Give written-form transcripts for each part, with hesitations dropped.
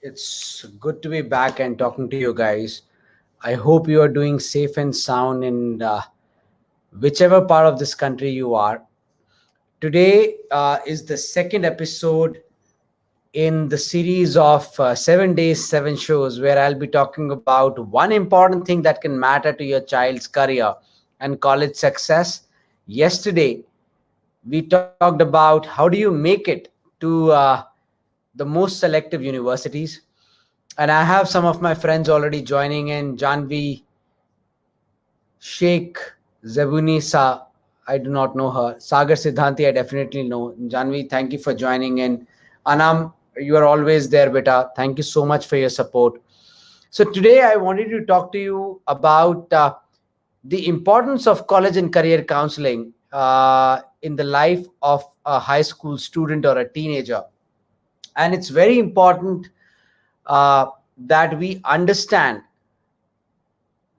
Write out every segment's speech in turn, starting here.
It's good to be back and talking to you guys. I hope you are doing safe and sound in whichever part of this country you are. Today is the second episode in the series of 7 days, 7 shows, where I'll be talking about one important thing that can matter to your child's career and college success. Yesterday, we talked about how do you make it to the most selective universities. And I have some of my friends already joining in. Janvi, Sheikh, Zabuni Sa, I do not know her. Sagar Siddhanti, I definitely know. Janvi, thank you for joining in. Anam, you are always there, beta. Thank you so much for your support. So today I wanted to talk to you about the importance of college and career counseling in the life of a high school student or a teenager. And it's very important uh, that we understand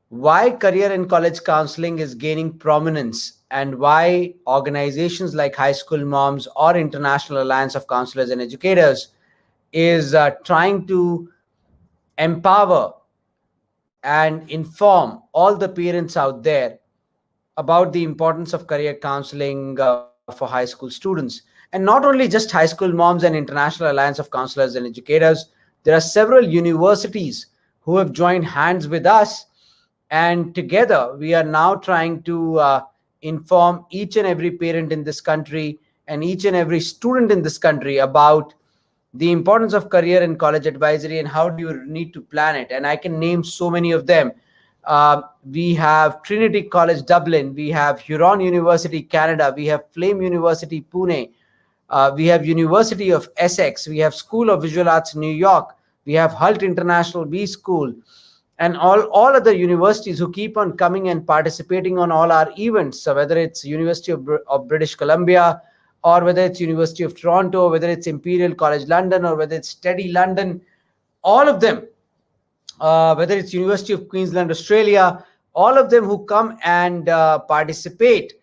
why career and college counseling is gaining prominence and why organizations like High School Moms or International Alliance of Counselors and Educators is trying to empower and inform all the parents out there about the importance of career counseling for high school students. And not only just High School Moms and International Alliance of Counselors and Educators, there are several universities who have joined hands with us. And together, we are now trying to inform each and every parent in this country and each and every student in this country about the importance of career and college advisory and how do you need to plan it. And I can name so many of them. We have Trinity College Dublin, we have Huron University Canada, we have Flame University Pune, we have University of Essex, we have School of Visual Arts New York, we have Hult International B School, and all other universities who keep on coming and participating on all our events. So whether it's University of British Columbia, or whether it's University of Toronto, whether it's Imperial College London, or whether it's Steady London, all of them, whether it's University of Queensland, Australia, all of them who come and participate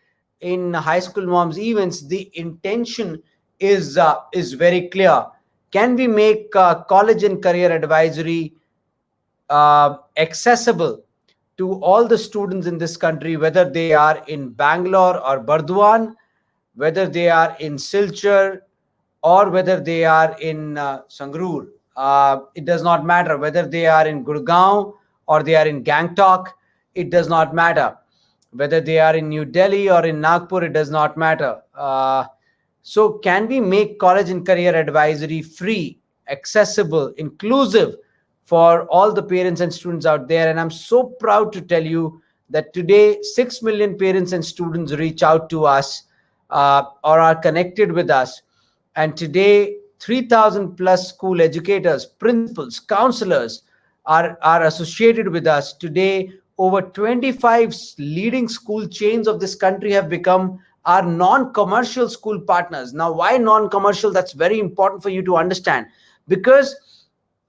in High School Moms events, the intention is very clear. Can we make college and career advisory accessible to all the students in this country, whether they are in Bangalore or Burdwan, whether they are in Silchar, or whether they are in Sangrur. It does not matter whether they are in Gurgaon or they are in Gangtok. It does not matter whether they are in New Delhi or in Nagpur. It does not matter. So can we make college and career advisory free, accessible, inclusive for all the parents and students out there? And I'm so proud to tell you that today 6 million parents and students reach out to us or are connected with us. And today 3,000 plus school educators, principals, counselors are associated with us. Today over 25 leading school chains of this country have become our non-commercial school partners. Now, why non-commercial? That's very important for you to understand, because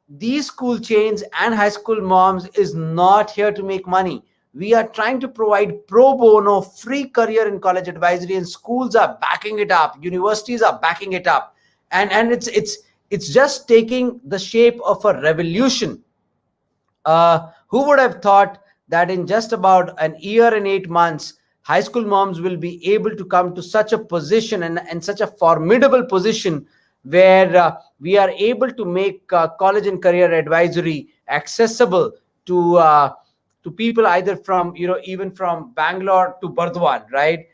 these school chains and High School Moms is not here to make money. We are trying to provide pro bono free career and college advisory, and schools are backing it up, universities are backing it up, and it's just taking the shape of a revolution. Who would have thought that in just about an year and 8 months, High School Moms will be able to come to such a position and such a formidable position where we are able to make college and career advisory accessible to people either from, even from Bangalore to Burdwan, right?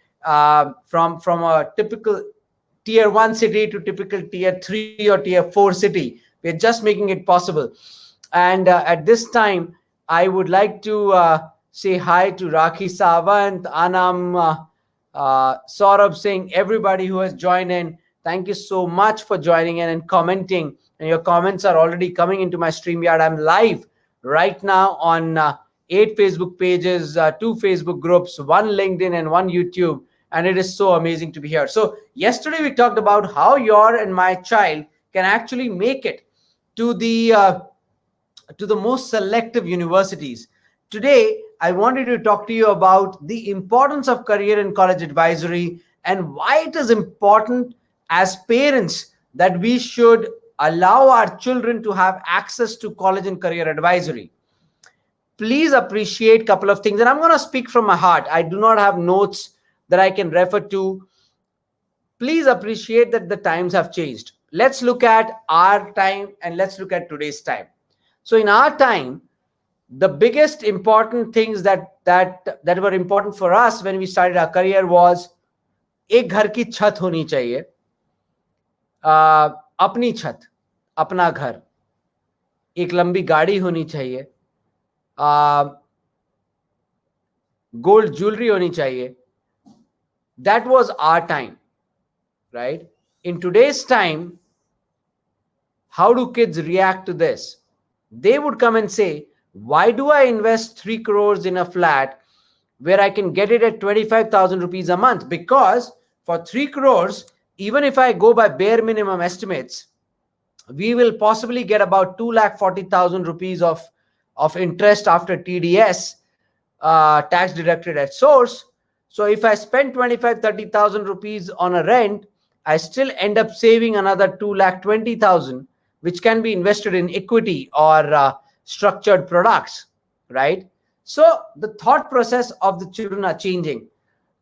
From a typical tier 1 city to typical tier 3 or tier 4 city. We're just making it possible. And at this time, I would like to say hi to Rakhi Savant, Anam, Saurabh Singh, everybody who has joined in. Thank you so much for joining in and commenting. And your comments are already coming into my StreamYard. I'm live right now on 8 Facebook pages, 2 Facebook groups, 1 LinkedIn, and 1 YouTube. And it is so amazing to be here. So yesterday we talked about how your and my child can actually make it to the most selective universities. Today, I wanted to talk to you about the importance of career and college advisory and why it is important as parents that we should allow our children to have access to college and career advisory. Please appreciate a couple of things, and I'm going to speak from my heart. I do not have notes that I can refer to. Please appreciate that the times have changed. Let's look at our time and let's look at today's time. So in our time, the biggest important things that were important for us when we started our career was एक घर की छत होनी चाहिए, अपनी छत, अपना घर, एक लंबी गाड़ी होनी चाहिए, गोल्ड ज्वेलरी होनी चाहिए. That was our time, right? In today's time, how do kids react to this? They would come and say, why do I invest 3 crores in a flat where I can get it at 25,000 rupees a month? Because for 3 crores, even if I go by bare minimum estimates, we will possibly get about 2,40,000 rupees of interest after TDS, tax deducted at source. So if I spend 25,000-30,000 rupees on a rent, I still end up saving another 2,20,000, which can be invested in equity or structured products, right? So the thought process of the children are changing.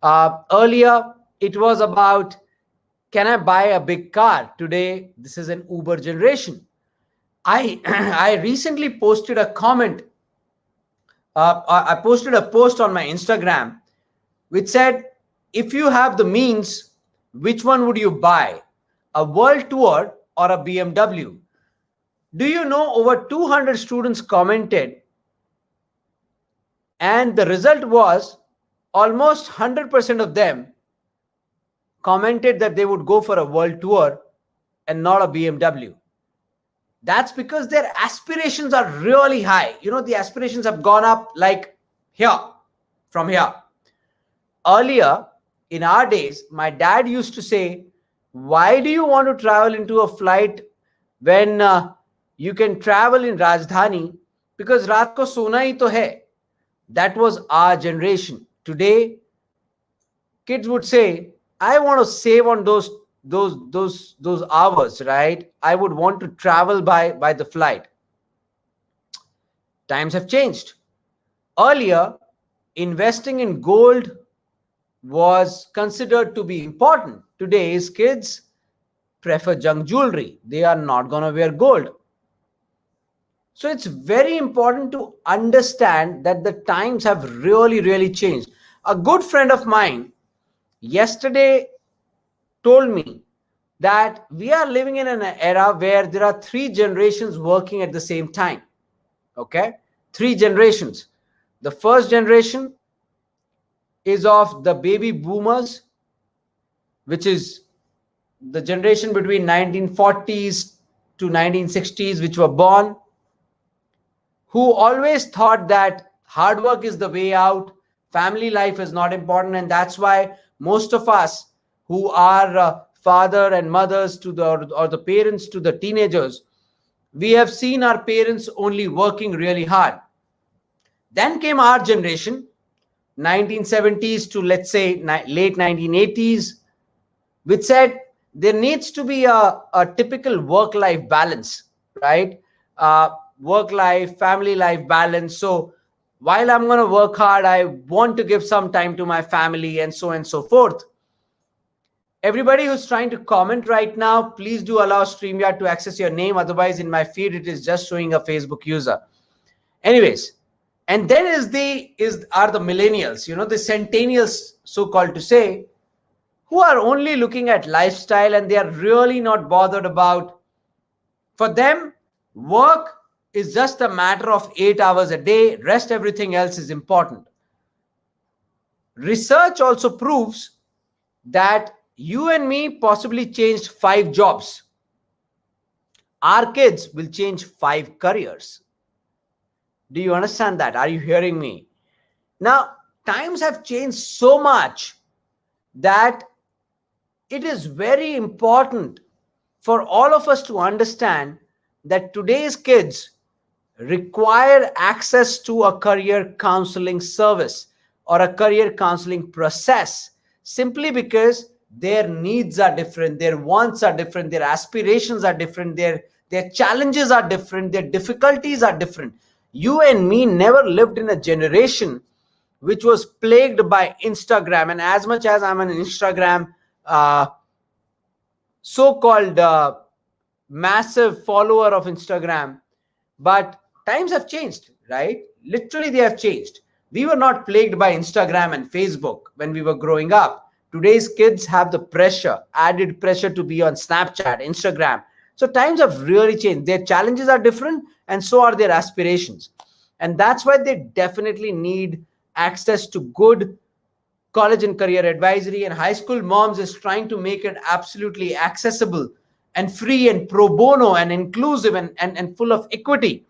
Earlier, it was about, can I buy a big car? Today, this is an Uber generation. I recently posted a comment. I posted a post on my Instagram which said, if you have the means, which one would you buy? A world tour or a BMW? Do you know over 200 students commented, and the result was almost 100% of them commented that they would go for a world tour and not a BMW. That's because their aspirations are really high. You know, the aspirations have gone up like here, from here. Earlier, in our days, my dad used to say, why do you want to travel into a flight when you can travel in Rajdhani? Because raat ko sona hi to hai. That was our generation. Today, kids would say, I want to save on those hours, right? I would want to travel by the flight. Times have changed. Earlier, investing in gold was considered to be important. Today's kids prefer junk jewelry. They are not going to wear gold. So it's very important to understand that the times have really, really changed. A good friend of mine yesterday told me that we are living in an era where there are 3 generations working at the same time. Okay? 3 generations. The first generation is of the baby boomers, which is the generation between 1940s to 1960s, which were born, who always thought that hard work is the way out, family life is not important, and that's why most of us who are father and mothers to the parents to the teenagers, we have seen our parents only working really hard. Then came our generation, 1970s to let's say late 1980s, which said there needs to be a typical work-life balance, right? Work-life, family life balance. So while I'm going to work hard, I want to give some time to my family and so forth. Everybody who's trying to comment right now, please do allow StreamYard to access your name. Otherwise, in my feed, it is just showing a Facebook user. Anyways, and then are the millennials, you know, the centennials, so-called to say, who are only looking at lifestyle and they are really not bothered about. For them, work is just a matter of 8 hours a day. Rest, everything else is important. Research also proves that you and me possibly changed 5 jobs. Our kids will change 5 careers. Do you understand that? Are you hearing me? Now, times have changed so much that it is very important for all of us to understand that today's kids require access to a career counseling service or a career counseling process, simply because their needs are different, their wants are different, their aspirations are different, their challenges are different, their difficulties are different. You and me never lived in a generation which was plagued by Instagram. And as much as I'm an Instagram so-called massive follower of Instagram, but times have changed, right? Literally, they have changed. We were not plagued by Instagram and Facebook when we were growing up. Today's kids have the pressure, added pressure to be on Snapchat, Instagram. So times have really changed. Their challenges are different, and so are their aspirations. And that's why they definitely need access to good college and career advisory. And High School Moms is trying to make it absolutely accessible and free and pro bono and inclusive and full of equity.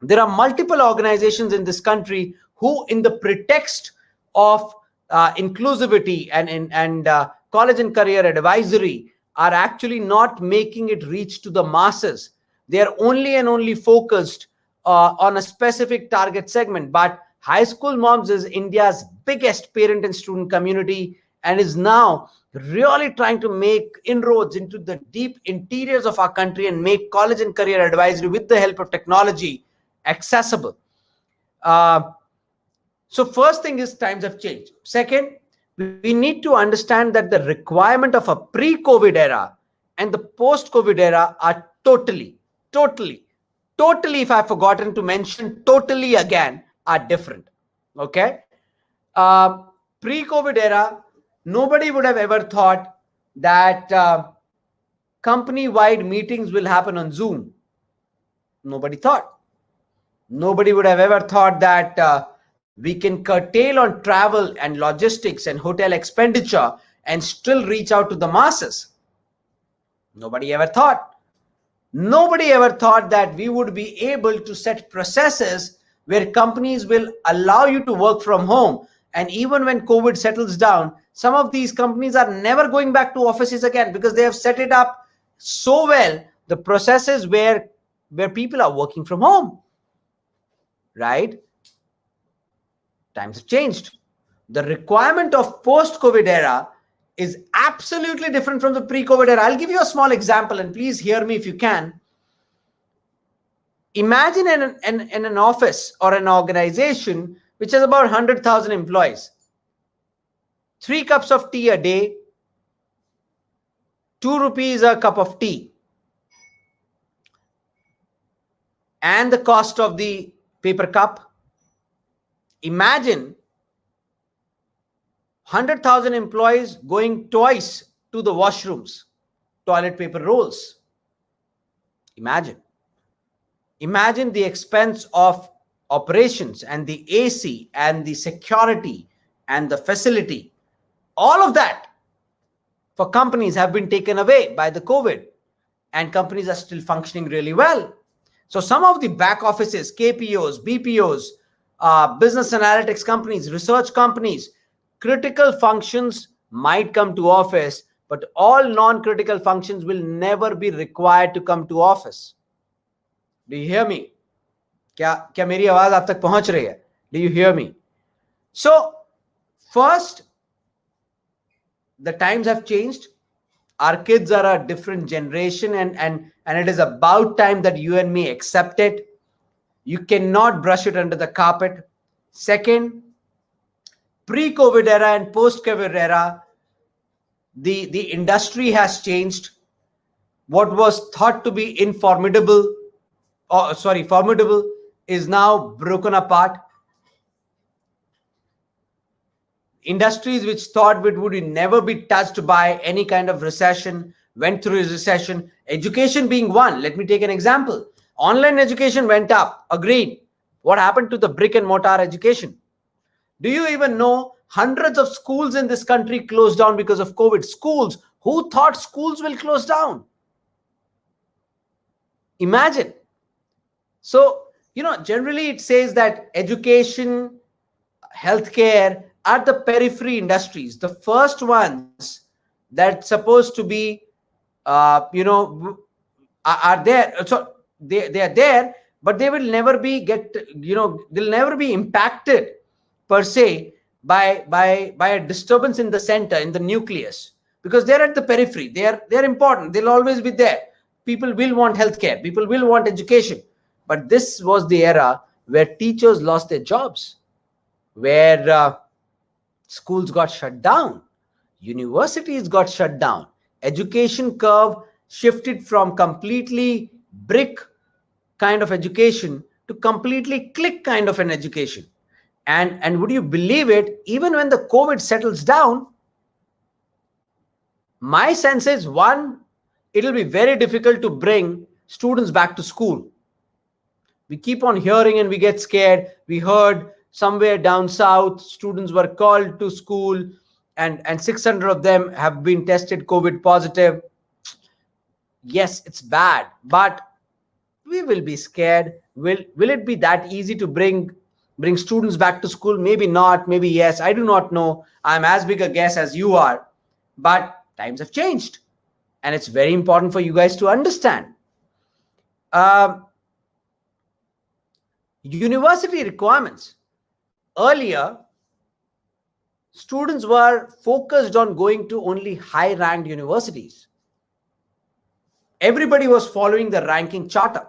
There are multiple organizations in this country who, in the pretext of inclusivity and college and career advisory, are actually not making it reach to the masses. They are only and only focused on a specific target segment. But High School Moms is India's biggest parent and student community, and is now really trying to make inroads into the deep interiors of our country and make college and career advisory with the help of technology accessible. So first thing is, times have changed. Second, we need to understand that the requirement of a pre-COVID era and the post-COVID era are totally, if I've forgotten to mention totally again, are different. Okay. Pre-COVID era, nobody would have ever thought that company-wide meetings will happen on Zoom. Nobody thought. Nobody would have ever thought that we can curtail on travel and logistics and hotel expenditure and still reach out to the masses. Nobody ever thought. Nobody ever thought that we would be able to set processes where companies will allow you to work from home. And even when COVID settles down, some of these companies are never going back to offices again, because they have set it up so well, the processes where people are working from home, right? Times have changed. The requirement of post-COVID era is absolutely different from the pre-COVID era. I'll give you a small example, and please hear me if you can. Imagine in an office or an organization which has about 100,000 employees. 3 cups of tea a day, 2 rupees a cup of tea, and the cost of the paper cup. Imagine 100,000 employees going twice to the washrooms, toilet paper rolls. Imagine the expense of operations and the AC and the security and the facility. All of that for companies have been taken away by the COVID, and companies are still functioning really well. So some of the back offices, KPOs, BPOs, business analytics companies, research companies, critical functions might come to office, but all non-critical functions will never be required to come to office. Do you hear me? क्या मेरी आवाज आप तक पहुंच रही है? Do you hear me? So first, the times have changed. Our kids are a different generation, and it is about time that you and me accept it. You cannot brush it under the carpet. Second, pre-COVID era and post-COVID era, the industry has changed. What was thought to be formidable is now broken apart. Industries which thought it would never be touched by any kind of recession went through a recession. Education being one. Let me take an example. Online education went up. Agreed. What happened to the brick and mortar education? Do you even know hundreds of schools in this country closed down because of COVID? Schools. Who thought schools will close down? Imagine. So, generally it says that education, healthcare are the periphery industries, the first ones that supposed to be, are there. So they are there, but they will never be they'll never be impacted per se by a disturbance in the center, in the nucleus. because they're at the periphery. They're important. They'll always be there. People will want healthcare. People will want education. But this was the era where teachers lost their jobs, where schools got shut down, universities got shut down, education curve shifted from completely brick kind of education to completely click kind of an education. And would you believe it, even when the COVID settles down, my sense is, one, it'll be very difficult to bring students back to school. We keep on hearing and we get scared. We heard somewhere down south, students were called to school and 600 of them have been tested COVID positive. Yes, it's bad, but we will be scared. Will it be that easy to bring students back to school? Maybe not, maybe yes. I do not know. I'm as big a guess as you are. But times have changed. And it's very important for you guys to understand. University requirements. Earlier, students were focused on going to only high-ranked universities. Everybody was following the ranking charter.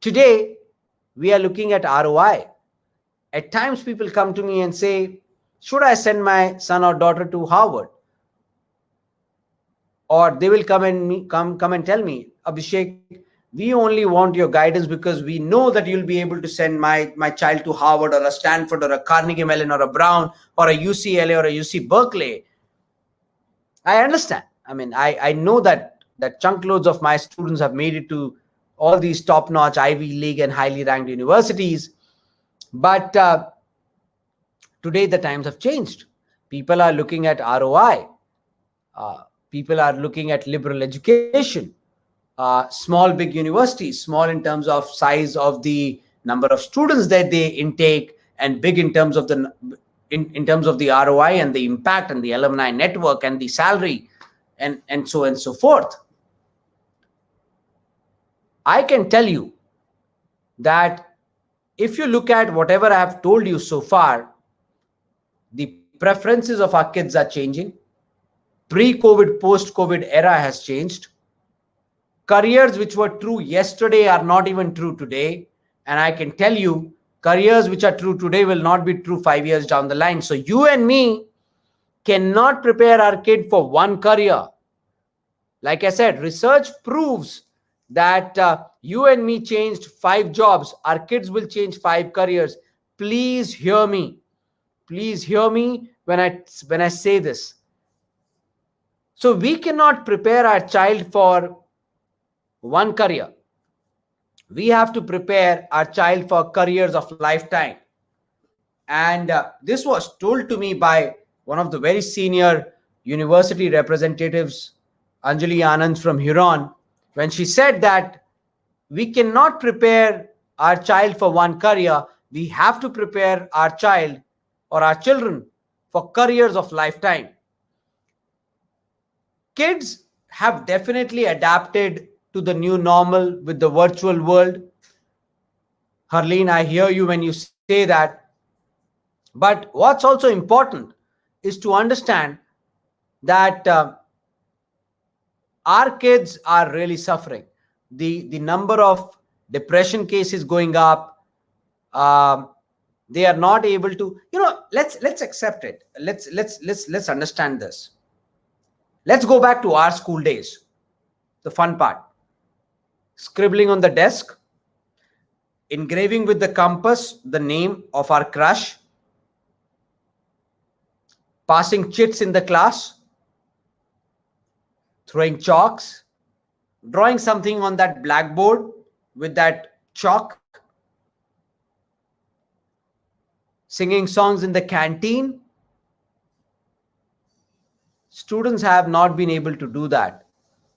Today, we are looking at ROI. At times, people come to me and say, should I send my son or daughter to Harvard? Or they will come and tell me, Abhishek, we only want your guidance because we know that you'll be able to send my child to Harvard or a Stanford or a Carnegie Mellon or a Brown or a UCLA or a UC Berkeley. I understand. I mean, I know that chunk loads of my students have made it to all these top-notch Ivy League and highly ranked universities. But today the times have changed. People are looking at ROI. People are looking at liberal education. Small, big universities, small in terms of size of the number of students that they intake, and big in terms of the in terms of the ROI and the impact and the alumni network and the salary and so on and so forth. I can tell you that if you look at whatever I have told you so far, the preferences of our kids are changing. Pre-COVID, post-COVID era has changed. Careers which were true yesterday are not even true today. And I can tell you, careers which are true today will not be true 5 years down the line. So you and me cannot prepare our kid for one career. Like I said, research proves that you and me changed 5 jobs. Our kids will change 5 careers. Please hear me. Please hear me when I say this. So we cannot prepare our child for one career. We have to prepare our child for careers of lifetime. And this was told to me by one of the very senior university representatives, Anjali Anand from Huron, when she said that we cannot prepare our child for one career. We have to prepare our child or our children for careers of lifetime. Kids have definitely adapted to the new normal with the virtual world. Harleen, I hear you when you say that. But what's also important is to understand that our kids are really suffering. The number of depression cases going up. They are not able to, let's accept it. Let's understand this. Let's go back to our school days. The fun part. Scribbling on the desk, engraving with the compass the name of our crush, passing chits in the class, throwing chalks, drawing something on that blackboard with that chalk, singing songs in the canteen. Students have not been able to do that.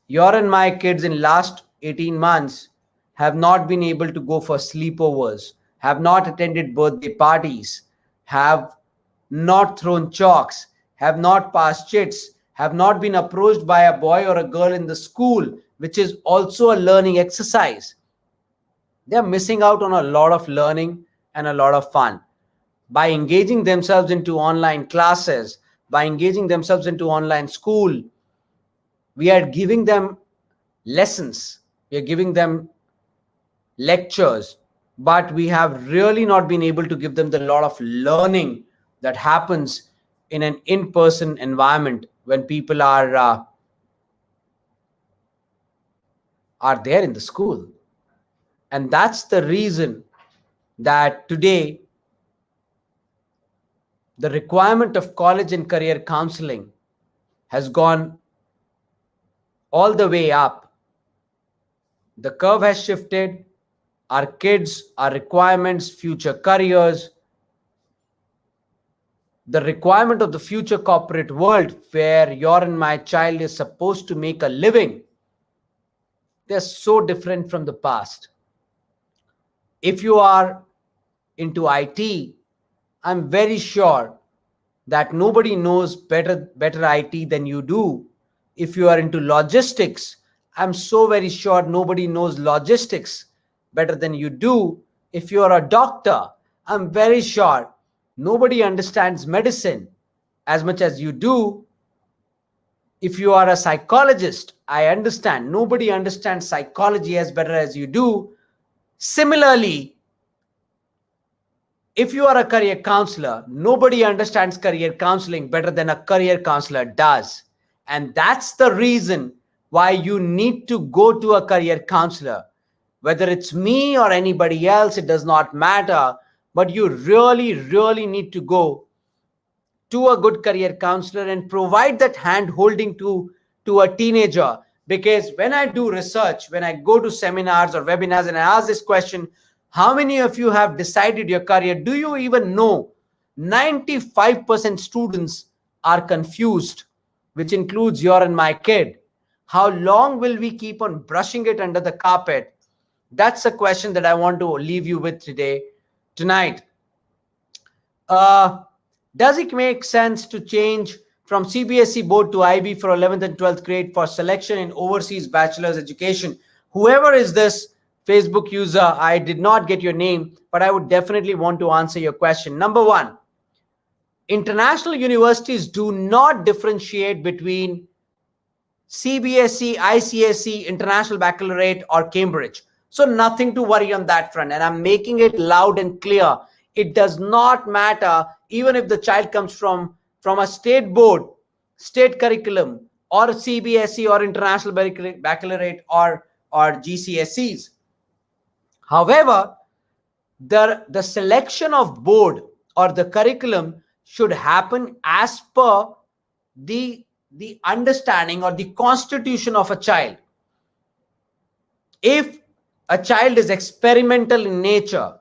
Your and my kids in last 18 months have not been able to go for sleepovers, have not attended birthday parties, have not thrown chalks, have not passed chits, have not been approached by a boy or a girl in the school, which is also a learning exercise. They're missing out on a lot of learning and a lot of fun. By engaging themselves into online classes, by engaging themselves into online school. We are giving them lessons, we are giving them lectures, but we have really not been able to give them the lot of learning that happens in an in-person environment when people are there in the school. And that's the reason that today the requirement of college and career counseling has gone all the way up. The curve has shifted. Our kids, our requirements, future careers, the requirement of the future corporate world where your and my child is supposed to make a living, they're so different from the past. If you are into IT, I'm very sure that nobody knows better IT than you do. If you are into logistics, I'm so very sure nobody knows logistics better than you do. If you are a doctor, I'm very sure nobody understands medicine as much as you do. If you are a psychologist, I understand nobody understands psychology as better as you do. Similarly, if you are a career counselor, nobody understands career counseling better than a career counselor does. And that's the reason why you need to go to a career counselor. Whether it's me or anybody else, it does not matter. But you really, really need to go to a good career counselor and provide that hand holding to a teenager. Because when I do research, when I go to seminars or webinars and I ask this question, how many of you have decided your career? Do you even know 95% students are confused, which includes your and my kid? How long will we keep on brushing it under the carpet? That's a question that I want to leave you with tonight. Does it make sense to change from CBSE board to IB for 11th and 12th grade for selection in overseas bachelor's education? Whoever is this Facebook user, I did not get your name, but I would definitely want to answer your question. Number one, international universities do not differentiate between CBSE, ICSE, International Baccalaureate, or Cambridge. So nothing to worry on that front. And I'm making it loud and clear. It does not matter even if the child comes from a state board, state curriculum, or CBSE or International Baccalaureate or GCSEs. However, the selection of board or the curriculum should happen as per the understanding or the constitution of a child. If a child is experimental in nature,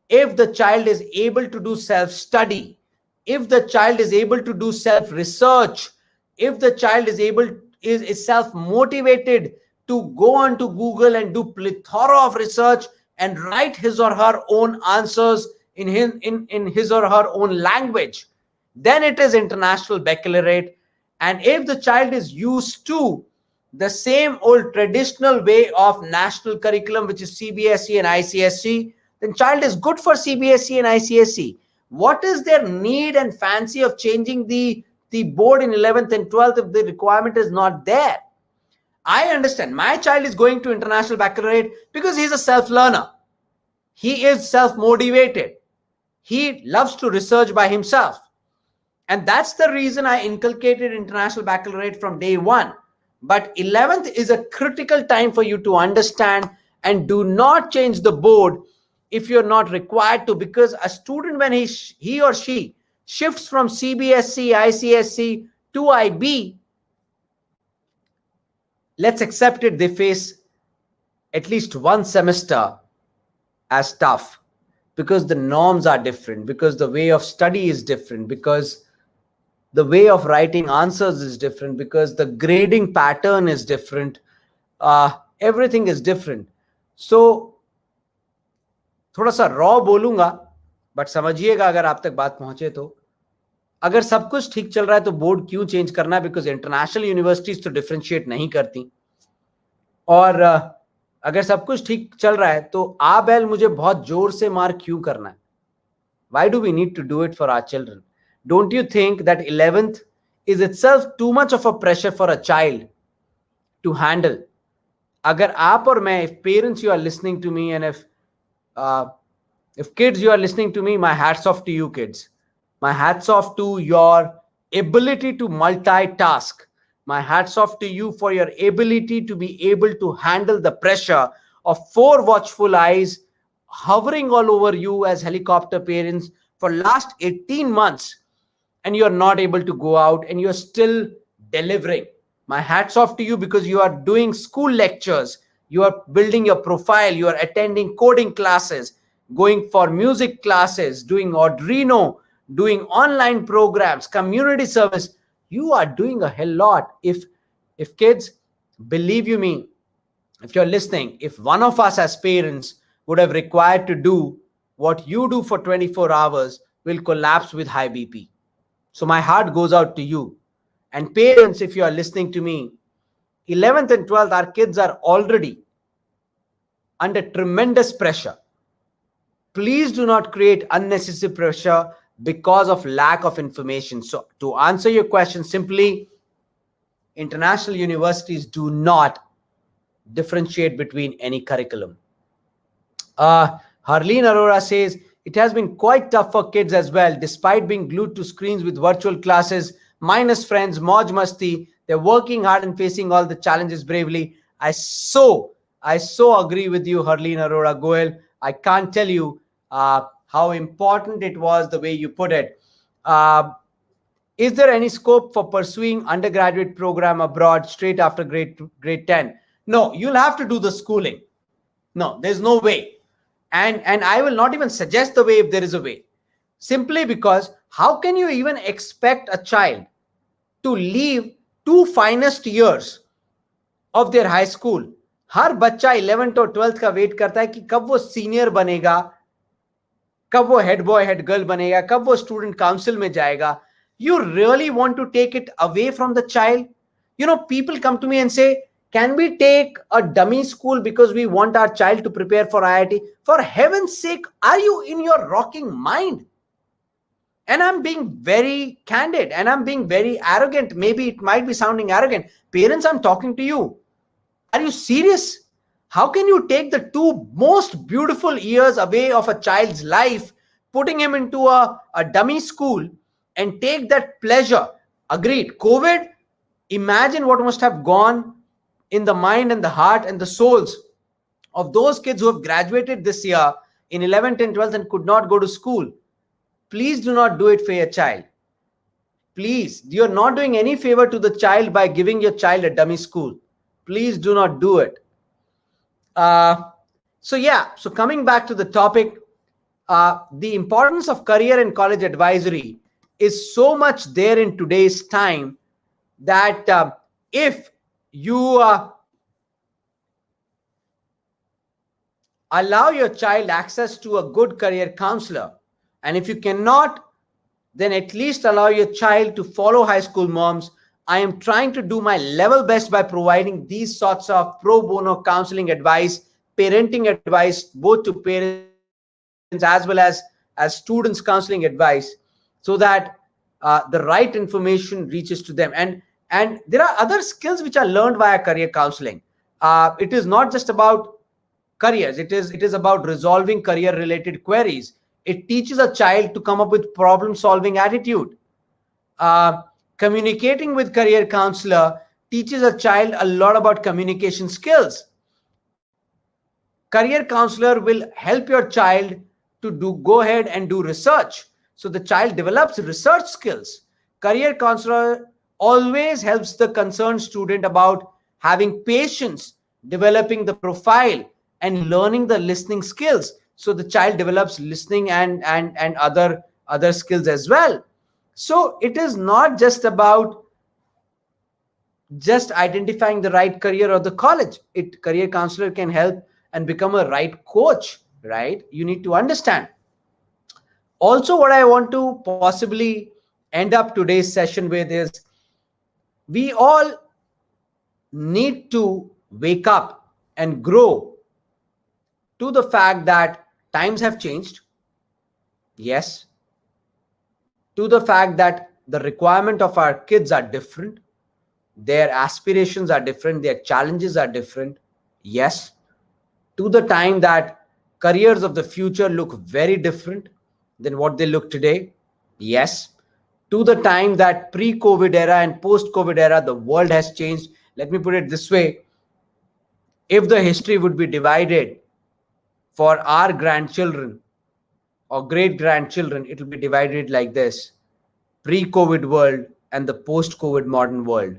if the child is able to do self-study, if the child is able to do self-research, if the child is self-motivated to go onto Google and do plethora of research and write his or her own answers in his or her own language, then it is International Baccalaureate. And if the child is used to the same old traditional way of national curriculum, which is CBSE and ICSE, then child is good for CBSE and ICSE. What is their need and fancy of changing the board in 11th and 12th if the requirement is not there? I understand. My child is going to International Baccalaureate because he's a self-learner. He is self-motivated. He loves to research by himself. And that's the reason I inculcated International Baccalaureate from day one. But 11th is a critical time for you to understand, and do not change the board if you're not required to, because a student, when he or she shifts from CBSE, ICSE to IB, let's accept it, they face at least one semester as tough, because the norms are different, because the way of study is different, because the way of writing answers is different, because the grading pattern is different. Everything is different. So थोड़ा सा raw बोलूंगा, but समझिएगा अगर आप तक बात पहुंचे तो। अगर सब कुछ ठीक चल रहा है तो बोर्ड क्यों चेंज करना है? बिकॉज इंटरनेशनल यूनिवर्सिटीज तो डिफरेंशिएट नहीं करती। और अगर सब कुछ ठीक चल रहा है तो बैल मुझे बहुत जोर से मार क्यों करना है? Why do we need to do it for our children? Don't you think that 11th is itself too much of a pressure for a child to handle. Agar aap or main, if parents you are listening to me, and uh, if kids you are listening to me, my hats off to you kids. My hats off to your ability to multitask. My hats off to you for your ability to be able to handle the pressure of four watchful eyes hovering all over you as helicopter parents for last 18 months, and you're not able to go out and you're still delivering. My hats off to you, because you are doing school lectures, you are building your profile, you are attending coding classes, going for music classes, doing Arduino, doing online programs, community service. You are doing a hell lot. If kids, believe you me, if you're listening, if one of us as parents would have required to do what you do for 24 hours, will collapse with high BP. So my heart goes out to you. And parents, if you are listening to me, 11th and 12th, our kids are already under tremendous pressure. Please do not create unnecessary pressure because of lack of information. So to answer your question simply, international universities do not differentiate between any curriculum. Harleen Arora says, it has been quite tough for kids as well, despite being glued to screens with virtual classes, minus friends, Moj Masti. They're working hard and facing all the challenges bravely. I so agree with you, Harleen Arora Goel. I can't tell you how important it was the way you put it. Uh, is there any scope for pursuing undergraduate program abroad straight after grade 10? No, you'll have to do the schooling. No, there's no way. And I will not even suggest the way if there is a way. Simply because how can you even expect a child to leave two finest years of their high school? हर बच्चा 11th और 12th का wait करता है कि कब वो senior बनेगा, कब वो हेड बॉय हेड गर्ल बनेगा, कब वो स्टूडेंट काउंसिल में जाएगा. You really want to take it away from the child? People come to me and say, can we take a dummy school because we want our child to prepare for IIT? For heaven's sake, are you in your rocking mind? And I'm being very candid and I'm being very arrogant. Maybe it might be sounding arrogant. Parents, I'm talking to you. Are you serious? How can you take the two most beautiful years away of a child's life, putting him into a dummy school, and take that pleasure? Agreed. COVID, imagine what must have gone in the mind and the heart and the souls of those kids who have graduated this year in 11th and 12th and could not go to school. Please do not do it for your child. Please, you're not doing any favor to the child by giving your child a dummy school. Please do not do it. So coming back to the topic, the importance of career and college advisory is so much there in today's time that if you allow your child access to a good career counselor, and if you cannot, then at least allow your child to follow high school moms. I am trying to do my level best by providing these sorts of pro bono counseling advice, parenting advice, both to parents as well as students counseling advice, so that the right information reaches to them. And there are other skills which are learned via career counseling. It is not just about careers. It is about resolving career related queries. It teaches a child to come up with problem solving attitude. Communicating with career counselor teaches a child a lot about communication skills. Career counselor will help your child to go ahead and do research, so the child develops research skills. Career counselor always helps the concerned student about having patience, developing the profile, and learning the listening skills, so the child develops listening and other skills as well. So it is not just about just identifying the right career or the college. Career counselor can help and become a right coach, right? You need to understand. Also, what I want to possibly end up today's session with is, we all need to wake up and grow to the fact that times have changed. Yes. To the fact that The requirement of our kids are different. Their aspirations are different. Their challenges are different. Yes, to the time that careers of the future look very different than what they look today. Yes, to the time that pre-COVID era and post-COVID era, the world has changed. Let me put it this way. If the history would be divided for our grandchildren or great grandchildren, it will be divided like this: pre-COVID world and the post-COVID modern world.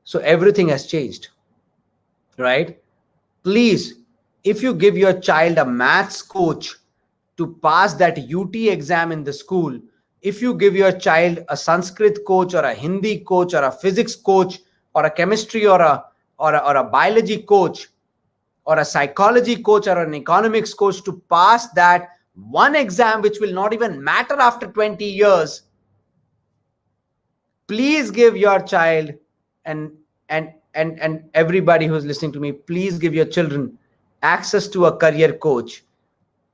So everything has changed, right? Please, if you give your child a maths coach to pass that UT exam in the school, if you give your child a Sanskrit coach or a Hindi coach or a physics coach or a chemistry or a biology coach or a psychology coach or an economics coach to pass that one exam which will not even matter after 20 years, please give your child and and everybody who's listening to me, please give your children access to a career coach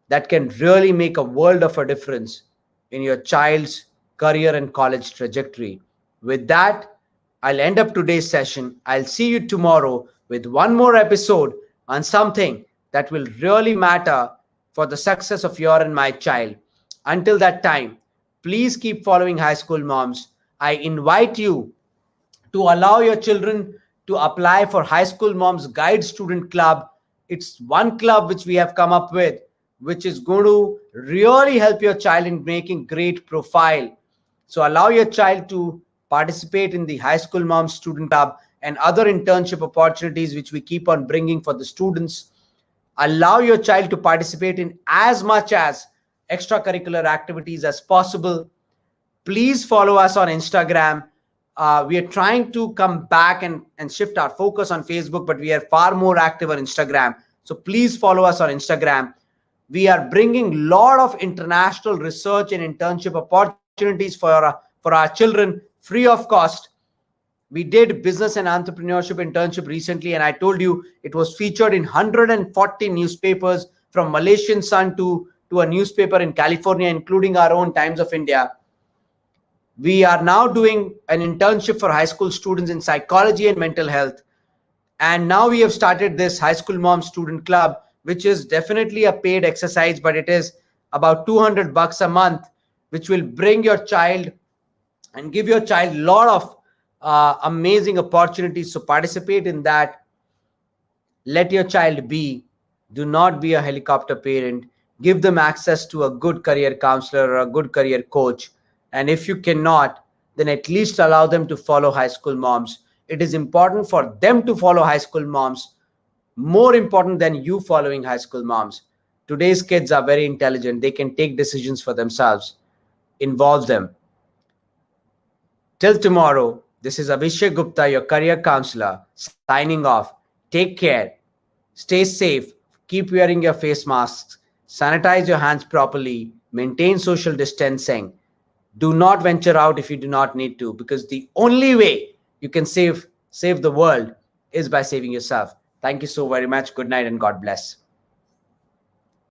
that can really make a world of a difference in your child's career and college trajectory. With that, I'll end up today's session. I'll see you tomorrow with one more episode on something that will really matter for the success of your and my child. Until that time, please keep following High School Moms. I invite you to allow your children to apply for High School Moms Guide Student Club. It's one club which we have come up with, which is going to really help your child in making great profile. So allow your child to participate in the High School Moms Student Club and other internship opportunities which we keep on bringing for the students. Allow your child to participate in as much as extracurricular activities as possible. Please follow us on Instagram. We are trying to come back and shift our focus on Facebook, but we are far more active on Instagram. So please follow us on Instagram. We are bringing a lot of international research and internship opportunities for our children free of cost. We did business and entrepreneurship internship recently, and I told you it was featured in 140 newspapers, from Malaysian Sun to a newspaper in California, including our own Times of India. We are now doing an internship for high school students in psychology and mental health. And now we have started this High School Mom Student Club, which is definitely a paid exercise, but it is about $200 a month, which will bring your child and give your child a lot of amazing opportunities. So participate in that. Let your child be. Do not be a helicopter parent. Give them access to a good career counselor or a good career coach. And if you cannot, then at least allow them to follow High School Moms. It is important for them to follow High School Moms, more important than you following High School Moms. Today's kids are very intelligent. They can take decisions for themselves. Involve them. Till tomorrow, this is Abhishek Gupta, your career counselor, signing off. Take care. Stay safe. Keep wearing your face masks. Sanitize your hands properly. Maintain social distancing. Do not venture out if you do not need to, because the only way you can save the world is by saving yourself. Thank you so very much. Good night and God bless.